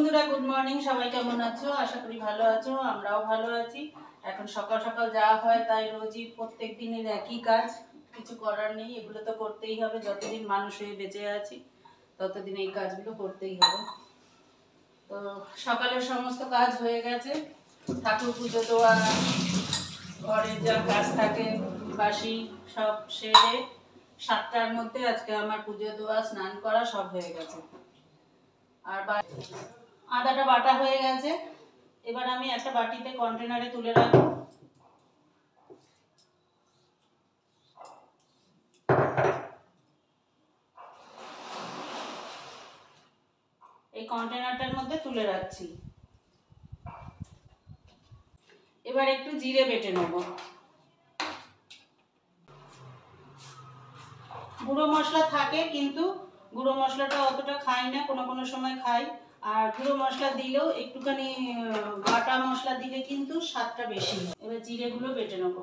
বন্ধুরা, good morning. সবাই কেমন আছো? আশা করি ভালো আছো। আমরাও ভালো আছি। এখন সকাল সকাল যাওয়া হয়, তাই রোজই প্রত্যেক দিনের একই কাজ, কিছু করার নেই। এগুলো তো করতেই হবে, যতদিন মানুষ হয়ে বেঁচে আছি ততদিন এই কাজগুলো করতেই হবে। তো সকালের সমস্ত কাজ হয়ে গেছে, ঠাকুর পুজো দেওয়া, ঘরের যা কাজ থাকে বাসি সব সেরে 7টার মধ্যে আজকে আমার পুজো দেওয়া, স্নান করা সব হয়ে গেছে। আর আদাটা বাটা হয়ে গেছে। এবার আমি একটা বাটিতে কন্টেনারে তুলে রাখবো। এই কন্টেনারটার মধ্যে তুলে রাখছি। এবার একটু জিরে বেটে নেব। গুঁড়ো মশলা থাকে, কিন্তু গুঁড়ো মশলাটা অতটা খাই না, কোনো কোনো সময় খাই। আর গুঁড়ো মশলা দিলেও একটুখানি বাটা মশলা দিলে কিন্তু স্বাদটা বেশি হয়। এবার জিরেগুলো বেটে নেব।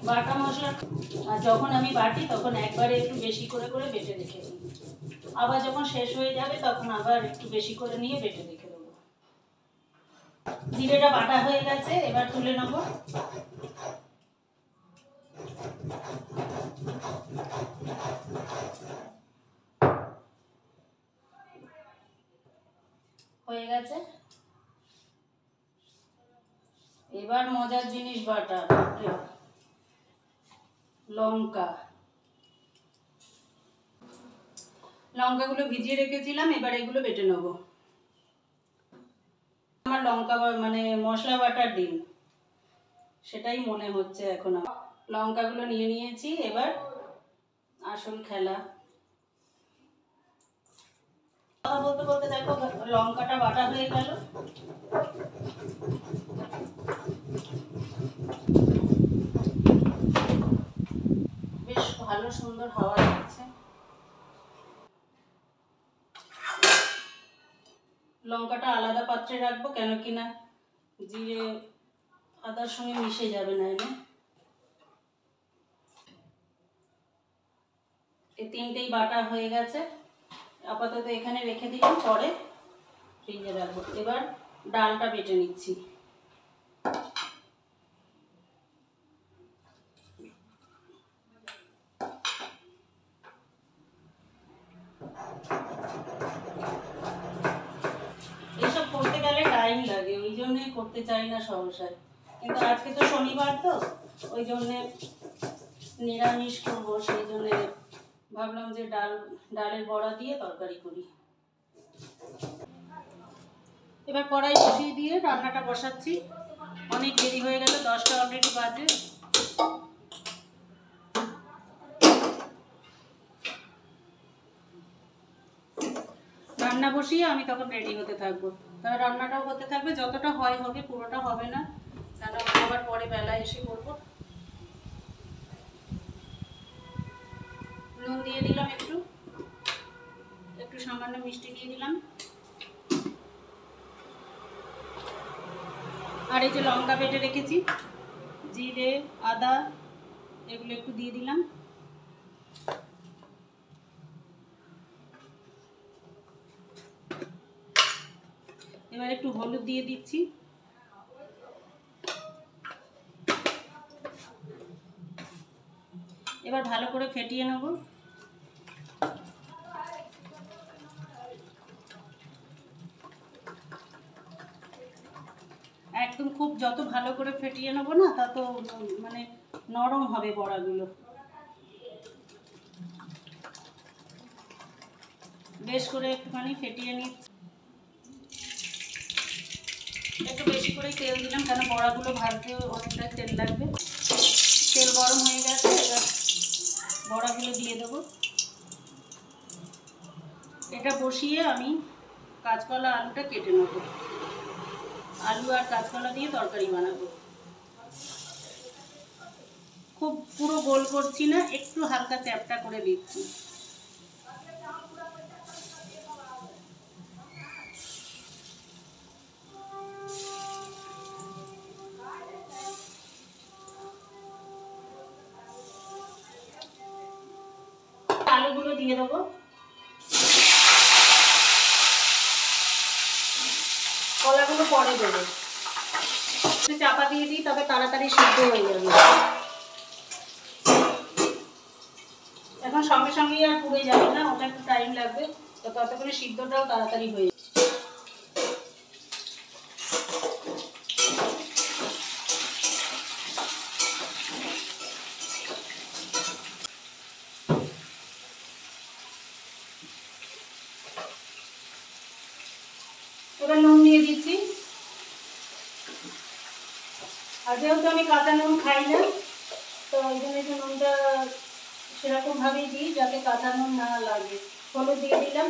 বাটা মশলা আর যখন আমি বাটি তখন একবারে একটু বেশি করে করে বেটে রেখে দিই। আবার যখন শেষ হয়ে যাবে তখন আবার একটু বেশি করে নিয়ে বেটে রেখে দেবো। জিরেটা বাটা হয়ে গেছে, এবার তুলে নেব। হয়ে গেছে। এবার মজার জিনিস বাটা, লঙ্কাগুলো ভিজিয়ে রেখেছিলাম, এবার এগুলো বেটে নেব। আমার লঙ্কা মানে মশলা বাটার দিন, সেটাই মনে হচ্ছে এখন। লঙ্কাগুলো নিয়ে নিয়েছি, এবার আসল খেলা। কথা বলতে বলতে দেখো লঙ্কাটা বাটা হয়ে গেল। বেশ ভালো সুন্দর হাওয়া দিচ্ছে। লঙ্কাটা আলাদা পাত্রে রাখবো, কেন কিনা জিরে আদার সঙ্গে মিশে যাবে না। এই তিনটেই বাটা হয়ে গেছে, আপাতত এখানে রেখে দিলাম, পরে ফ্রিজে রাখবো। এবার ডালটা বেটে নিচ্ছি। এসব করতে গেলে টাইম লাগে, ওই জন্যই করতে চাই না সংসার। কিন্তু আজকে তো শনিবার, তো ওই জন্যে নিরামিষ করবো, সেই জন্যে ভাবলাম যে ডালের বড়া দিয়ে তরকারি করি। এবার কড়াই বসিয়ে দিয়ে রান্নাটা বসাচ্ছি। অনেক দেরি হয়ে গেল, 10টা অলরেডি বাজে। রান্না বসিয়ে আমি তখন রেডি হতে থাকবো। তাহলে রান্নাটাও হতে থাকবে, যতটা হয় হবে, পুরোটা হবে না, কেন আবার পরে বেলায় এসে করবো। নুন দিয়ে দিলাম, একটু সামান্য মিষ্টি দিয়ে দিলাম। আর এই যে লঙ্কা বেটে রেখেছি, জিরে আদা এগুলো একটু দিয়ে দিলাম। এবার একটু হলুদ দিয়ে দিচ্ছি। এবার ভালো করে ফেটিয়ে নেব। একদম খুব যত ভালো করে ফেটিয়ে নেবো না, তত মানে নরম হবে বড়াগুলো। বেশ করে একটুখানি ফেটিয়ে নিচ্ছি। একটু বেশি করে তেল দিলাম, কেন বড়াগুলো ভাজতে অনেকটা তেল লাগবে। তেল গরম হয়ে গেছে, এবার বড়াগুলো দিয়ে দেবো। এটা বসিয়ে আমি কাঁচকলা আলুটা কেটে নেব। আলু আর কাঁচকলা দিয়ে তরকারি বানাবো। খুব পুরো গোল করছি না, একটু হালকা চ্যাপটা করে দিচ্ছি। দিয়ে দেবো। কলাগুলো পরে দেবো, চাপা দিয়ে দিই, তবে তাড়াতাড়ি সিদ্ধ হয়ে যাবে। এখন সঙ্গে সঙ্গেই আর পুড়ে যাবে না, ওটা একটু টাইম লাগবে, তো ততক্ষণে সিদ্ধটাও তাড়াতাড়ি হয়ে যাবে। এবার নুন দিয়ে দিচ্ছি, আর যেহেতু আমি কাঁচা নুন খাই না, তো ওই জন্য একটু নুনটা সেরকম ভাবেই দিই যাতে কাঁচা নুন না লাগে। হলুদ দিয়ে দিলাম।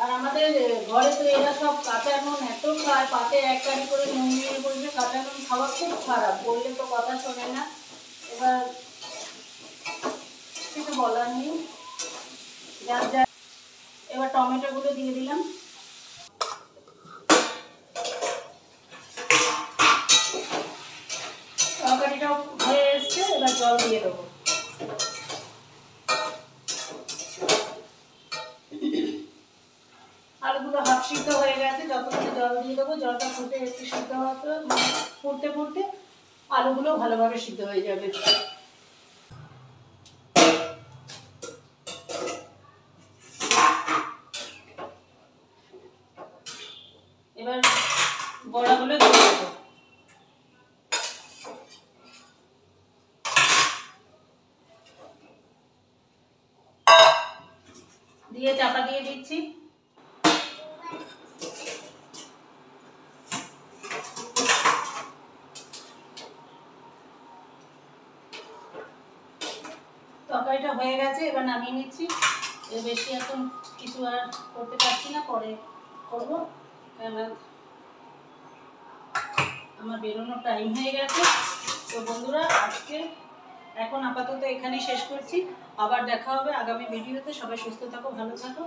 আর আমাদের ঘরে তো এরা সব কাঁচা নুন এত খায়, পাতে এক কারি করে নুন নিয়ে বলবে কাঁচা নুন খাওয়া খুব খারাপ, বললে তো কথা শোনে না। এবার কিছু বলার নেই, যার যা। এবার টমেটোগুলো দিয়ে দিলাম। তরকারিটাও হয়ে এসছে, এবার জল দিয়ে দেবো। আলুগুলো হাফ সিদ্ধ হয়ে গেছে, যতক্ষণে জল দিয়ে দেবো, জলটা ফুটে একটু সিদ্ধ হতে ফুটতে ফুটতে আলুগুলো ভালোভাবে সিদ্ধ হয়ে যাবে। এবার বড়াগুলো দিয়ে দেবো, দিয়ে চাপা দিয়ে দিচ্ছি। তরকারিটা হয়ে গেছে, এবার নামিয়ে নিচ্ছি। এর বেশি এখন কিছু আর করতে পারছি না, পরে করবো, কেন আমার বেরোনোর টাইম হয়ে গেছে। তো বন্ধুরা, আজকে এখন আপাতত এখানেই শেষ করছি। আবার দেখা হবে আগামী ভিডিওতে। সবাই সুস্থ থাকো, ভালো থাকো,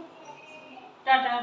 টাটা।